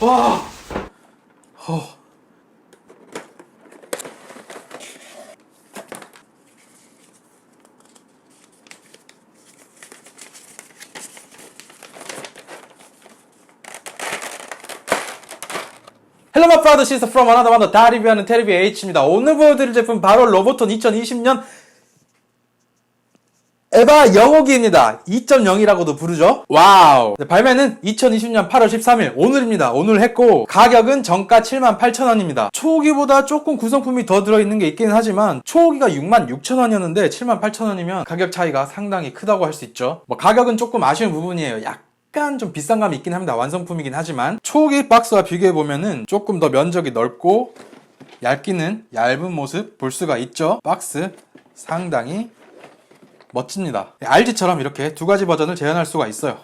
와. 헬로 마 프라우드 시스터 프롬 어나더 원더 다 리뷰하는 테레비 H입니다. 오늘 보여드릴 제품 바로 로보톤 2020년 에바 영호기입니다. 2.0이라고도 부르죠. 와우. 네, 발매는 2020년 8월 13일 오늘입니다. 오늘 했고 가격은 정가 78,000원입니다. 초호기보다 조금 구성품이 더 들어있는 게 있긴 하지만 초호기가 66,000원이었는데 78,000원이면 가격 차이가 상당히 크다고 할 수 있죠. 뭐 가격은 조금 아쉬운 부분이에요. 약간 좀 비싼 감이 있긴 합니다. 완성품이긴 하지만 초호기 박스와 비교해보면은 조금 더 면적이 넓고 얇기는 얇은 모습 볼 수가 있죠. 박스 상당히 멋집니다. RG처럼 이렇게 두 가지 버전을 재현할 수가 있어요.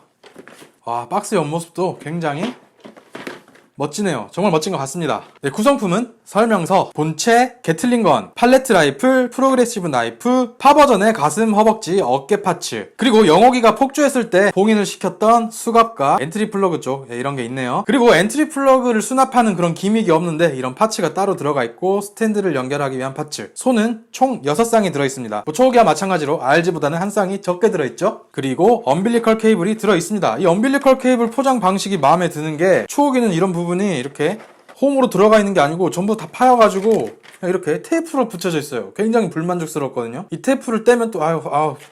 와, 박스 옆모습도 굉장히 멋지네요. 정말 멋진 것 같습니다. 네, 구성품은 설명서, 본체, 게틀링건, 팔레트 라이플, 프로그레시브 나이프, 파 버전의 가슴, 허벅지, 어깨 파츠, 그리고 영호기가 폭주했을 때 봉인을 시켰던 수갑과 엔트리 플러그 쪽 이런 게 있네요. 그리고 엔트리 플러그를 수납하는 그런 기믹이 없는데 이런 파츠가 따로 들어가 있고 스탠드를 연결하기 위한 파츠. 손은 총 6쌍이 들어있습니다. 초호기와 마찬가지로 RG보다는 한 쌍이 적게 들어있죠. 그리고 엄빌리컬 케이블이 들어있습니다. 이 엄빌리컬 케이블 포장 방식이 마음에 드는 게 초호기는 이런 부분이 이렇게 홈으로 들어가 있는 게 아니고 전부 다 파여가지고 이렇게 테이프로 붙여져 있어요. 굉장히 불만족스럽거든요. 이 테이프를 떼면 또 아유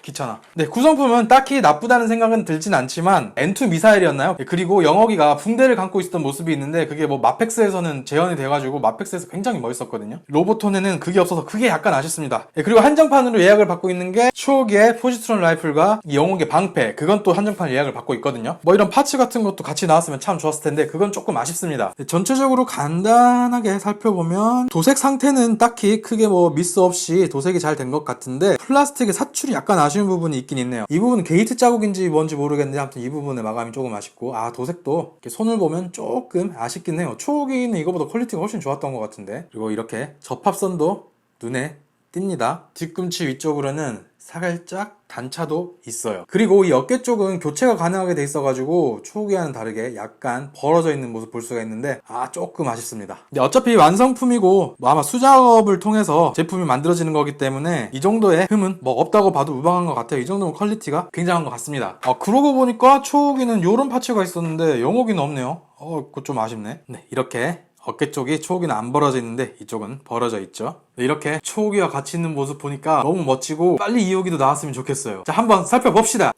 귀찮아. 네, 구성품은 딱히 나쁘다는 생각은 들진 않지만 N2 미사일이었나요? 그리고 영호기가 붕대를 감고 있었던 모습이 있는데 그게 뭐 마펙스에서는 재현이 돼가지고 마펙스에서 굉장히 멋있었거든요. 로보톤에는 그게 없어서 그게 약간 아쉽습니다. 네, 그리고 한정판으로 예약을 받고 있는 게 초호기의 포지트론 라이플과 이 영호기 방패, 그건 또 한정판 예약을 받고 있거든요. 뭐 이런 파츠 같은 것도 같이 나왔으면 참 좋았을 텐데 그건 조금 아쉽습니다. 네, 전체적으로 간단하게 살펴보면 도색 상태는 딱히 크게 뭐 미스 없이 도색이 잘 된 것 같은데 플라스틱의 사출이 약간 아쉬운 부분이 있긴 있네요. 이 부분은 게이트 자국인지 뭔지 모르겠는데 아무튼 이 부분의 마감이 조금 아쉽고 도색도 이렇게 손을 보면 조금 아쉽긴 해요. 초호기는 이거보다 퀄리티가 훨씬 좋았던 것 같은데. 그리고 이렇게 접합선도 눈에 띕니다. 뒤꿈치 위쪽으로는 살짝 단차도 있어요. 그리고 이 어깨 쪽은 교체가 가능하게 돼 있어가지고 초호기와는 다르게 약간 벌어져 있는 모습 볼 수가 있는데 조금 아쉽습니다. 근데 어차피 완성품이고 뭐 아마 수작업을 통해서 제품이 만들어지는 거기 때문에 이 정도의 흠은 뭐 없다고 봐도 무방한 것 같아요. 이 정도면 퀄리티가 굉장한 것 같습니다. 그러고 보니까 초호기는 요런 파츠가 있었는데 영호기는 없네요. 그거 좀 아쉽네. 네, 이렇게 어깨 쪽이 초호기는 안 벌어져 있는데 이쪽은 벌어져 있죠. 이렇게 초호기와 같이 있는 모습 보니까 너무 멋지고 빨리 이 호기도 나왔으면 좋겠어요. 자, 한번 살펴봅시다.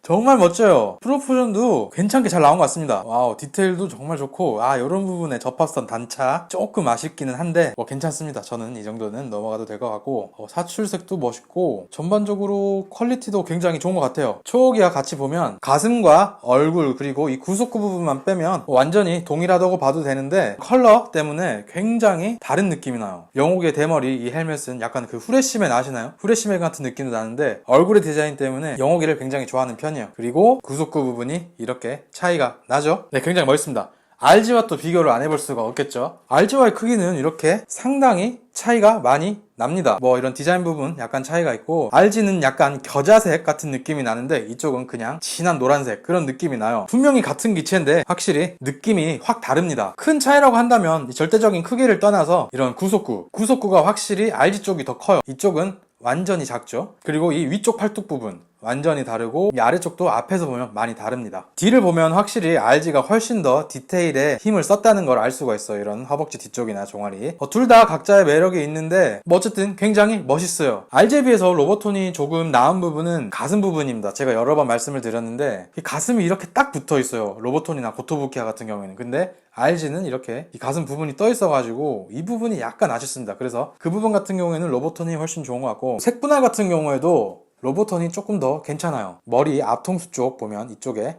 정말 멋져요. 프로포션도 괜찮게 잘 나온 것 같습니다. 와우, 디테일도 정말 좋고 이런 부분에 접합선 단차 조금 아쉽기는 한데 뭐 괜찮습니다. 저는 이 정도는 넘어가도 될 것 같고 사출색도 멋있고 전반적으로 퀄리티도 굉장히 좋은 것 같아요. 초호기와 같이 보면 가슴과 얼굴 그리고 이 구속구 부분만 빼면 완전히 동일하다고 봐도 되는데 컬러 때문에 굉장히 다른 느낌이 나요. 영호기의 대머리 이 헬멧은 약간 그 후레쉬맨 아시나요? 후레쉬맨 같은 느낌도 나는데 얼굴의 디자인 때문에 영호기를 굉장히 좋아하는 편이에요. 그리고 구속구 부분이 이렇게 차이가 나죠. 네, 굉장히 멋있습니다. RG와 또 비교를 안 해볼 수가 없겠죠. RG와의 크기는 이렇게 상당히 차이가 많이 납니다. 뭐 이런 디자인 부분 약간 차이가 있고 RG는 약간 겨자색 같은 느낌이 나는데 이쪽은 그냥 진한 노란색 그런 느낌이 나요. 분명히 같은 기체인데 확실히 느낌이 확 다릅니다. 큰 차이라고 한다면 절대적인 크기를 떠나서 이런 구속구가 확실히 RG 쪽이 더 커요. 이쪽은 완전히 작죠. 그리고 이 위쪽 팔뚝 부분 완전히 다르고 이 아래쪽도 앞에서 보면 많이 다릅니다. 뒤를 보면 확실히 RG가 훨씬 더 디테일에 힘을 썼다는 걸 알 수가 있어요. 이런 허벅지 뒤쪽이나 종아리 둘 다 각자의 매력이 있는데 뭐 어쨌든 굉장히 멋있어요. RG에 비해서 로보톤이 조금 나은 부분은 가슴 부분입니다. 제가 여러 번 말씀을 드렸는데 이 가슴이 이렇게 딱 붙어 있어요. 로보톤이나 고토부키아 같은 경우에는. 근데 RG는 이렇게 이 가슴 부분이 떠 있어가지고 이 부분이 약간 아쉽습니다. 그래서 그 부분 같은 경우에는 로보톤이 훨씬 좋은 것 같고 색분할 같은 경우에도 로보톤이 조금 더 괜찮아요. 머리 앞통수 쪽 보면 이쪽에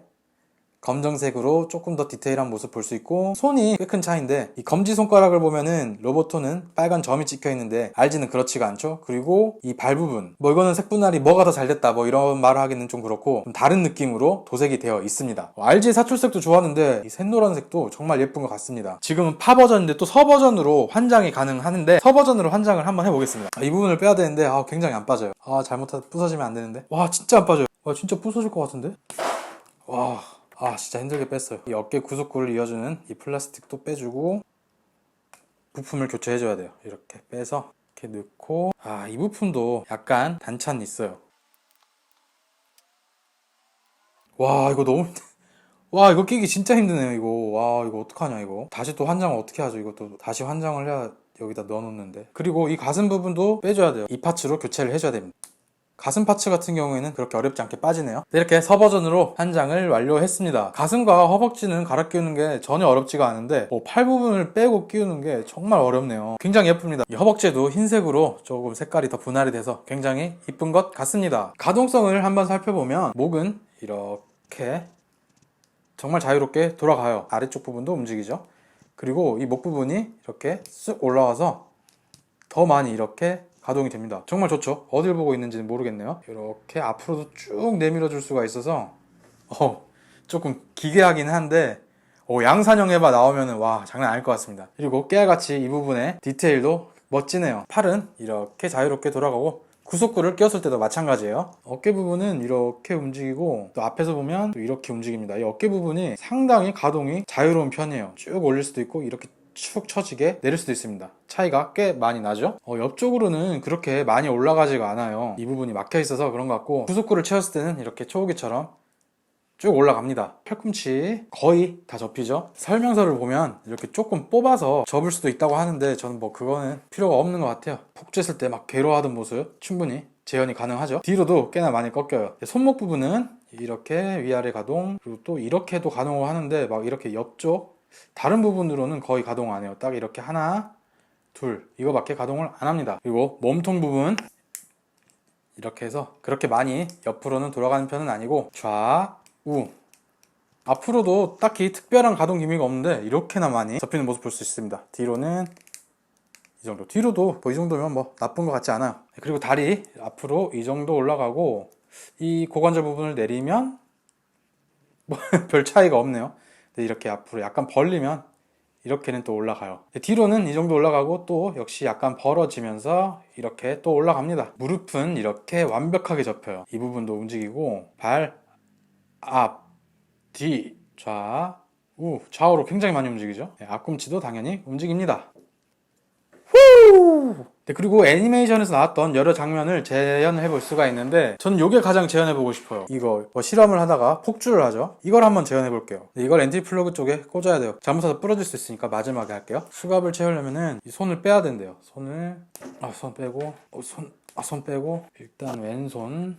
검정색으로 조금 더 디테일한 모습 볼 수 있고 손이 꽤 큰 차이인데 이 검지손가락을 보면은 로보톤은 빨간 점이 찍혀 있는데 RG는 그렇지가 않죠. 그리고 이 발 부분 뭐 이거는 색분할이 뭐가 더 잘 됐다 뭐 이런 말을 하기는 좀 그렇고 좀 다른 느낌으로 도색이 되어 있습니다. RG의 사출색도 좋았는데 이 샛노란색도 정말 예쁜 것 같습니다. 지금은 파 버전인데 또 서 버전으로 환장이 가능하는데 서 버전으로 환장을 한번 해보겠습니다. 이 부분을 빼야 되는데 굉장히 안 빠져요. 잘못하다 부서지면 안 되는데 와 진짜 안 빠져요. 와 진짜 부서질 것 같은데 와 아 진짜 힘들게 뺐어요. 이 어깨 구속구를 이어주는 이 플라스틱도 빼주고 부품을 교체해줘야 돼요. 이렇게 빼서 이렇게 넣고, 아 이 부품도 약간 단차는 있어요. 와 이거 너무 와 이거 끼기 진짜 힘드네요. 이거 와 이거 어떡하냐. 이거 다시 또 환장을 어떻게 하죠. 이것도 다시 환장을 해야 여기다 넣어놓는데. 그리고 이 가슴 부분도 빼줘야 돼요. 이 파츠로 교체를 해줘야 됩니다. 가슴 파츠 같은 경우에는 그렇게 어렵지 않게 빠지네요. 네, 이렇게 서버전으로 한 장을 완료했습니다. 가슴과 허벅지는 갈아 끼우는 게 전혀 어렵지가 않은데 팔 부분을 빼고 끼우는 게 정말 어렵네요. 굉장히 예쁩니다. 이 허벅지도 흰색으로 조금 색깔이 더 분할이 돼서 굉장히 이쁜 것 같습니다. 가동성을 한번 살펴보면 목은 이렇게 정말 자유롭게 돌아가요. 아래쪽 부분도 움직이죠. 그리고 이 목 부분이 이렇게 쑥 올라와서 더 많이 이렇게 가동이 됩니다. 정말 좋죠. 어딜 보고 있는지는 모르겠네요. 이렇게 앞으로도 쭉 내밀어 줄 수가 있어서 조금 기괴하긴 한데 양산형 해봐 나오면은 와 장난 아닐 것 같습니다. 그리고 깨알같이 이 부분에 디테일도 멋지네요. 팔은 이렇게 자유롭게 돌아가고 구속구를 꼈을 때도 마찬가지예요. 어깨 부분은 이렇게 움직이고 또 앞에서 보면 또 이렇게 움직입니다. 이 어깨 부분이 상당히 가동이 자유로운 편이에요. 쭉 올릴 수도 있고 이렇게 축 처지게 내릴 수도 있습니다. 차이가 꽤 많이 나죠. 옆쪽으로는 그렇게 많이 올라가지가 않아요. 이 부분이 막혀 있어서 그런 것 같고 구속구를 채웠을 때는 이렇게 초우기처럼 쭉 올라갑니다. 팔꿈치 거의 다 접히죠. 설명서를 보면 이렇게 조금 뽑아서 접을 수도 있다고 하는데 저는 뭐 그거는 필요가 없는 것 같아요. 푹 쬐을 때 막 괴로워하던 모습 충분히 재현이 가능하죠. 뒤로도 꽤나 많이 꺾여요. 손목 부분은 이렇게 위아래 가동, 그리고 또 이렇게도 가동을 하는데 막 이렇게 옆쪽 다른 부분으로는 거의 가동 안 해요. 딱 이렇게 하나, 둘 이거밖에 가동을 안 합니다. 그리고 몸통 부분 이렇게 해서 그렇게 많이 옆으로는 돌아가는 편은 아니고 좌우 앞으로도 딱히 특별한 가동 기미가 없는데 이렇게나 많이 접히는 모습 볼 수 있습니다. 뒤로는 이 정도. 뒤로도 뭐 이 정도면 뭐 나쁜 것 같지 않아요. 그리고 다리 앞으로 이 정도 올라가고 이 고관절 부분을 내리면 뭐 별 차이가 없네요. 이렇게 앞으로 약간 벌리면 이렇게는 또 올라가요. 뒤로는 이 정도 올라가고 또 역시 약간 벌어지면서 이렇게 또 올라갑니다. 무릎은 이렇게 완벽하게 접혀요. 이 부분도 움직이고 발, 앞, 뒤, 좌우로 굉장히 많이 움직이죠. 앞꿈치도 당연히 움직입니다. 네, 그리고 애니메이션에서 나왔던 여러 장면을 재현해 볼 수가 있는데 저는 이게 가장 재현해 보고 싶어요. 이거 실험을 하다가 폭주를 하죠. 이걸 한번 재현해 볼게요. 네, 이걸 엔티 플러그 쪽에 꽂아야 돼요. 잘못해서 부러질 수 있으니까 마지막에 할게요. 수갑을 채우려면은 이 손을 빼야 된대요. 손을 손 빼고 손 빼고 일단 왼손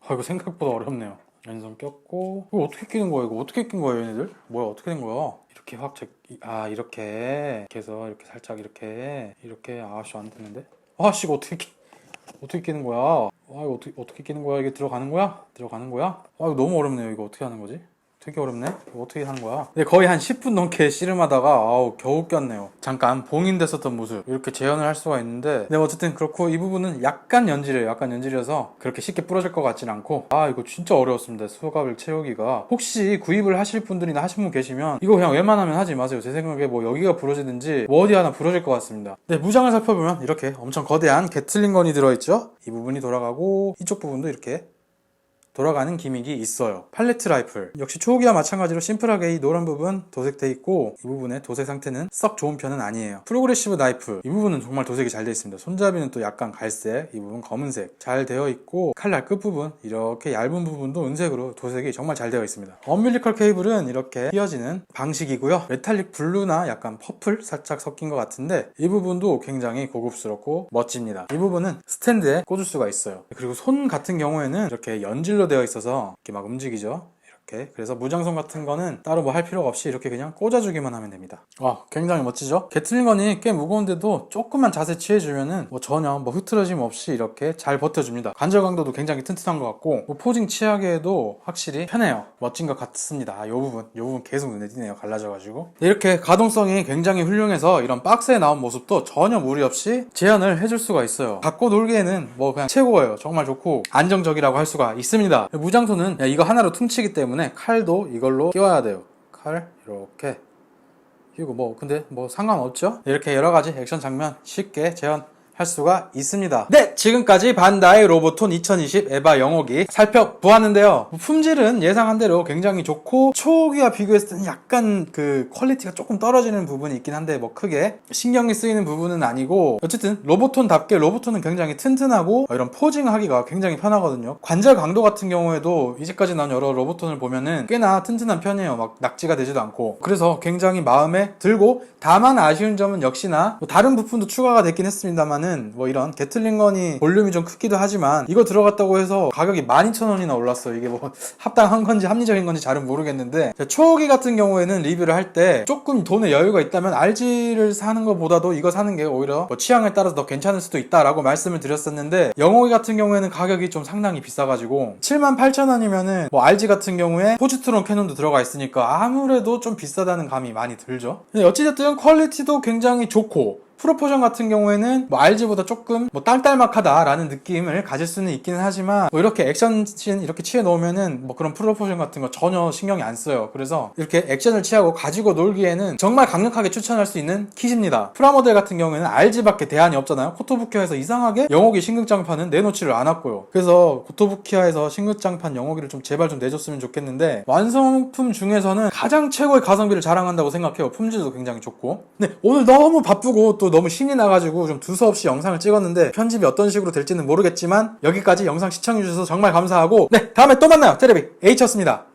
이거 생각보다 어렵네요. 왼손 꼈고 이거 어떻게 끼는 거야? 이거 어떻게 낀 거예요 얘네들? 뭐야 어떻게 된 거야? 이렇게 이렇게 해서 이렇게 살짝 이렇게 아씨 안 되는데? 아씨 이거 어떻게 끼는 거야? 이거 어떻게 끼는 거야? 이게 들어가는 거야? 이거 너무 어렵네요. 이거 어떻게 하는 거지? 되게 어렵네? 이거 어떻게 하는 거야? 근데 거의 한 10분 넘게 씨름하다가 겨우 꼈네요. 잠깐 봉인됐었던 모습 이렇게 재현을 할 수가 있는데 네 어쨌든 그렇고 이 부분은 약간 연질이에요. 약간 연질이어서 그렇게 쉽게 부러질 것 같진 않고 이거 진짜 어려웠습니다. 수갑을 채우기가. 혹시 구입을 하실 분들이나 하신 분 계시면 이거 그냥 웬만하면 하지 마세요. 제 생각에 뭐 여기가 부러지든지 뭐 어디 하나 부러질 것 같습니다. 네 무장을 살펴보면 이렇게 엄청 거대한 게틀링건이 들어있죠. 이 부분이 돌아가고 이쪽 부분도 이렇게 돌아가는 기믹이 있어요. 팔레트 라이플 역시 초기와 마찬가지로 심플하게 이 노란 부분 도색돼 있고 이 부분의 도색 상태는 썩 좋은 편은 아니에요. 프로그레시브 나이프 이 부분은 정말 도색이 잘 되어 있습니다. 손잡이는 또 약간 갈색, 이 부분 검은색 잘 되어 있고 칼날 끝부분 이렇게 얇은 부분도 은색으로 도색이 정말 잘 되어 있습니다. 엄빌리컬 케이블은 이렇게 휘어지는 방식이고요. 메탈릭 블루나 약간 퍼플 살짝 섞인 것 같은데 이 부분도 굉장히 고급스럽고 멋집니다. 이 부분은 스탠드에 꽂을 수가 있어요. 그리고 손 같은 경우에는 이렇게 연질로 되어 있어서 이렇게 막 움직이죠. 이렇게. 그래서 무장성 같은 거는 따로 뭐 할 필요가 없이 이렇게 그냥 꽂아주기만 하면 됩니다. 굉장히 멋지죠? 게틀링건이 꽤 무거운데도 조금만 자세 취해주면은 전혀 흐트러짐 없이 이렇게 잘 버텨줍니다. 관절 강도도 굉장히 튼튼한 것 같고 포징 취하기에도 확실히 편해요. 멋진 것 같습니다. 이 부분 계속 눈에 띄네요. 갈라져가지고. 이렇게 가동성이 굉장히 훌륭해서 이런 박스에 나온 모습도 전혀 무리 없이 재현을 해줄 수가 있어요. 갖고 놀기에는 그냥 최고예요. 정말 좋고 안정적이라고 할 수가 있습니다. 무장소는 이거 하나로 퉁치기 때문에 칼도 이걸로 끼워야 돼요. 칼 이렇게 끼고 근데 상관없죠. 이렇게 여러가지 액션 장면 쉽게 재현 할 수가 있습니다. 네, 지금까지 반다이 로보톤 2020 에바 영호기 살펴보았는데요. 품질은 예상한 대로 굉장히 좋고 초기와 비교했을 때는 약간 그 퀄리티가 조금 떨어지는 부분이 있긴 한데 뭐 크게 신경이 쓰이는 부분은 아니고, 어쨌든 로보톤답게 로보톤은 굉장히 튼튼하고 이런 포징하기가 굉장히 편하거든요. 관절 강도 같은 경우에도 이제까지 나온 여러 로보톤을 보면은 꽤나 튼튼한 편이에요. 막 낙지가 되지도 않고. 그래서 굉장히 마음에 들고, 다만 아쉬운 점은 역시나 뭐 다른 부품도 추가가 됐긴 했습니다만은 뭐 이런 게틀링건이 볼륨이 좀 크기도 하지만 이거 들어갔다고 해서 가격이 12,000원이나 올랐어요. 이게 뭐 합당한 건지 합리적인 건지 잘은 모르겠는데, 초기 같은 경우에는 리뷰를 할 때 조금 돈에 여유가 있다면 RG를 사는 것보다도 이거 사는 게 오히려 뭐 취향에 따라서 더 괜찮을 수도 있다라고 말씀을 드렸었는데, 영호기 같은 경우에는 가격이 좀 상당히 비싸가지고 78,000원이면은 뭐 RG 같은 경우에 포지트론 캐논도 들어가 있으니까 아무래도 좀 비싸다는 감이 많이 들죠. 근데 어찌됐든 퀄리티도 굉장히 좋고, 프로포션 같은 경우에는 뭐 RG보다 조금 뭐 딸딸막하다라는 느낌을 가질 수는 있기는 하지만, 뭐 이렇게 액션씬 이렇게 취해 놓으면은 뭐 그런 프로포션 같은 거 전혀 신경이 안 써요. 그래서 이렇게 액션을 취하고 가지고 놀기에는 정말 강력하게 추천할 수 있는 킷입니다. 프라모델 같은 경우에는 RG밖에 대안이 없잖아요. 코토부키아에서 이상하게 영호기 신극장판은 내놓지를 않았고요. 그래서 코토부키아에서 신극장판 영호기를 좀 제발 좀 내줬으면 좋겠는데, 완성품 중에서는 가장 최고의 가성비를 자랑한다고 생각해요. 품질도 굉장히 좋고. 네, 오늘 너무 바쁘고 또 너무 신이 나가지고 좀 두서없이 영상을 찍었는데 편집이 어떤 식으로 될지는 모르겠지만, 여기까지 영상 시청해주셔서 정말 감사하고, 네, 다음에 또 만나요. 테레비 H였습니다.